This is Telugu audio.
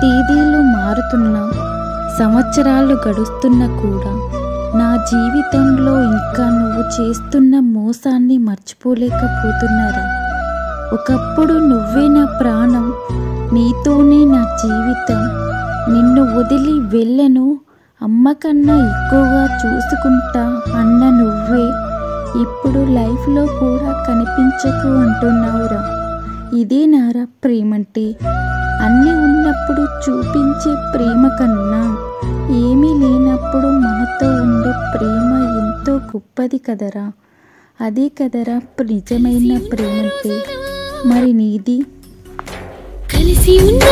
తేదీలు మారుతున్నా, సంవత్సరాలు గడుస్తున్నా కూడా నా జీవితంలో ఇంకా నువ్వు చేస్తున్న మోసాన్ని మర్చిపోలేకపోతున్నారా? ఒకప్పుడు నువ్వే నా ప్రాణం, నీతోనే నా జీవితం, నిన్ను వదిలి వెళ్ళను, అమ్మ కన్నా ఎక్కువగా చూసుకుంటా అన్న నువ్వే ఇప్పుడు లైఫ్లో కూడా కనిపించకు అంటున్నావురా. ఇదే నారా ప్రేమంటే? అన్నీ ఉన్నప్పుడు చూపించే ప్రేమ కన్నా ఏమీ లేనప్పుడు మనతో ఉండే ప్రేమ ఎంతో గొప్పది కదరా. అదే కదరా నిజమైన ప్రేమంటే. మరి నీది? కలిసి ఉన్న